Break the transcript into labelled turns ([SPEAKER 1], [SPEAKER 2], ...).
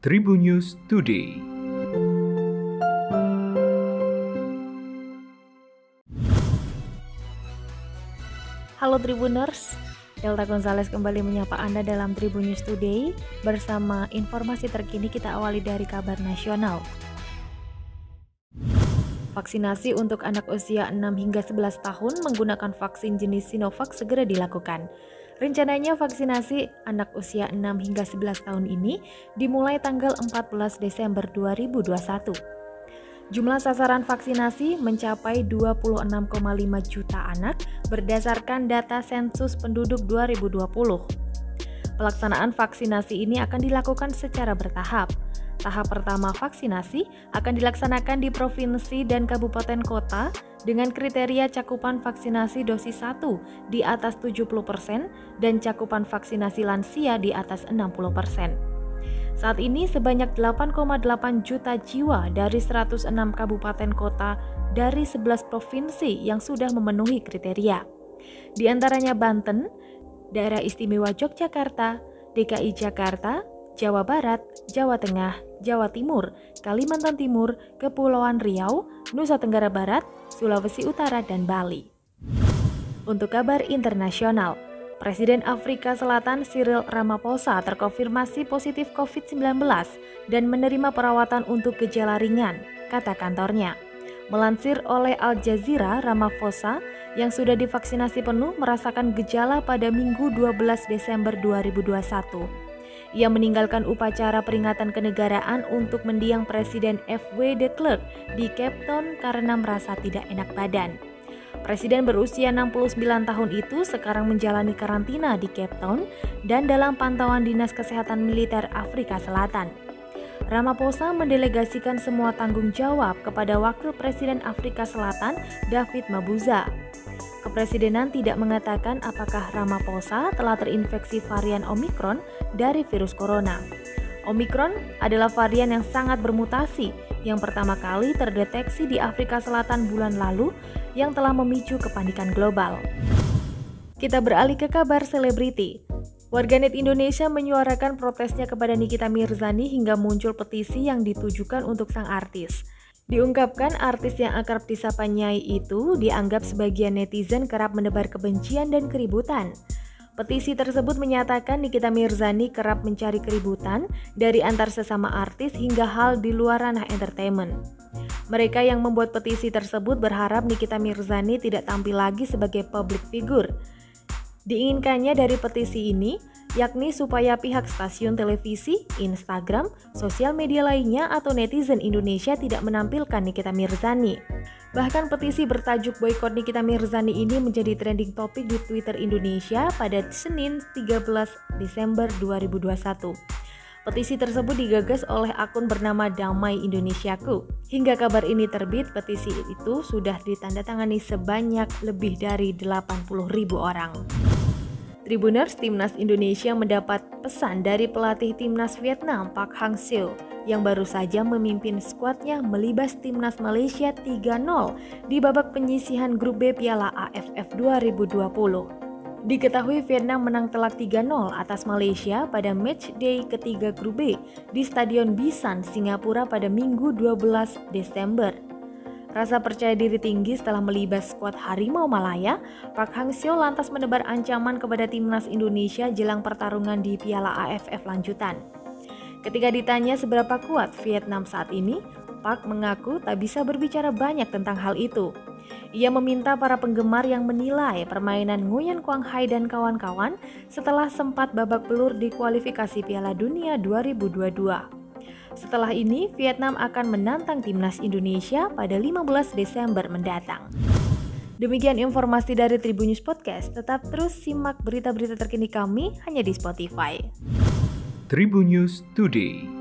[SPEAKER 1] Tribun News Today.
[SPEAKER 2] Halo Tribuners, Delta Gonzales kembali menyapa Anda dalam Tribun News Today. Bersama informasi terkini kita awali dari kabar nasional. Vaksinasi untuk anak usia 6 hingga 11 tahun menggunakan vaksin jenis Sinovac segera dilakukan. Rencananya vaksinasi anak usia 6 hingga 11 tahun ini dimulai tanggal 14 Desember 2021. Jumlah sasaran vaksinasi mencapai 26,5 juta anak berdasarkan data sensus penduduk 2020. Pelaksanaan vaksinasi ini akan dilakukan secara bertahap. Tahap pertama vaksinasi akan dilaksanakan di provinsi dan kabupaten kota dengan kriteria cakupan vaksinasi dosis 1 di atas 70% dan cakupan vaksinasi lansia di atas 60%. Saat ini sebanyak 8,8 juta jiwa dari 106 kabupaten kota dari 11 provinsi yang sudah memenuhi kriteria. Di antaranya Banten, Daerah Istimewa Yogyakarta, DKI Jakarta, Jawa Barat, Jawa Tengah, Jawa Timur, Kalimantan Timur, Kepulauan Riau, Nusa Tenggara Barat, Sulawesi Utara, dan Bali. Untuk kabar internasional, Presiden Afrika Selatan Cyril Ramaphosa terkonfirmasi positif COVID-19 dan menerima perawatan untuk gejala ringan, kata kantornya. Melansir oleh Al Jazeera, Ramaphosa yang sudah divaksinasi penuh merasakan gejala pada Minggu 12 Desember 2021. Ia meninggalkan upacara peringatan kenegaraan untuk mendiang Presiden F.W. de Klerk di Cape Town karena merasa tidak enak badan. Presiden berusia 69 tahun itu sekarang menjalani karantina di Cape Town dan dalam pantauan Dinas Kesehatan Militer Afrika Selatan. Ramaphosa mendelegasikan semua tanggung jawab kepada Wakil Presiden Afrika Selatan, David Mabuza. Kepresidenan tidak mengatakan apakah Ramaphosa telah terinfeksi varian Omicron dari virus corona. Omicron adalah varian yang sangat bermutasi yang pertama kali terdeteksi di Afrika Selatan bulan lalu yang telah memicu kepanikan global. Kita beralih ke kabar selebriti. Warganet Indonesia menyuarakan protesnya kepada Nikita Mirzani hingga muncul petisi yang ditujukan untuk sang artis. Diungkapkan artis yang akrab disapa Nyai itu dianggap sebagian netizen kerap menebar kebencian dan keributan. Petisi tersebut menyatakan Nikita Mirzani kerap mencari keributan dari antar sesama artis hingga hal di luar ranah entertainment. Mereka yang membuat petisi tersebut berharap Nikita Mirzani tidak tampil lagi sebagai public figure. Diinginkannya dari petisi ini, yakni supaya pihak stasiun televisi, Instagram, sosial media lainnya atau netizen Indonesia tidak menampilkan Nikita Mirzani. Bahkan petisi bertajuk boykot Nikita Mirzani ini menjadi trending topik di Twitter Indonesia pada Senin 13 Desember 2021. Petisi tersebut digagas oleh akun bernama Damai Indonesiaku. Hingga kabar ini terbit, petisi itu sudah ditandatangani sebanyak lebih dari 80.000 orang. Tribuners, Timnas Indonesia mendapat pesan dari pelatih Timnas Vietnam Park Hang-seo yang baru saja memimpin skuadnya melibas Timnas Malaysia 3-0 di babak penyisihan grup B Piala AFF 2020. Diketahui Vietnam menang telak 3-0 atas Malaysia pada match day ketiga grup B di Stadion Busan, Singapura pada Minggu 12 Desember. Rasa percaya diri tinggi setelah melibas skuad Harimau Malaya, Park Hang-seo lantas menebar ancaman kepada Timnas Indonesia jelang pertarungan di Piala AFF lanjutan. Ketika ditanya seberapa kuat Vietnam saat ini, Park mengaku tak bisa berbicara banyak tentang hal itu. Ia meminta para penggemar yang menilai permainan Nguyen Quang Hai dan kawan-kawan setelah sempat babak belur di kualifikasi Piala Dunia 2022. Setelah ini, Vietnam akan menantang Timnas Indonesia pada 15 Desember mendatang. Demikian informasi dari Tribun News Podcast. Tetap terus simak berita-berita terkini kami hanya di Spotify.
[SPEAKER 1] Tribun News Today.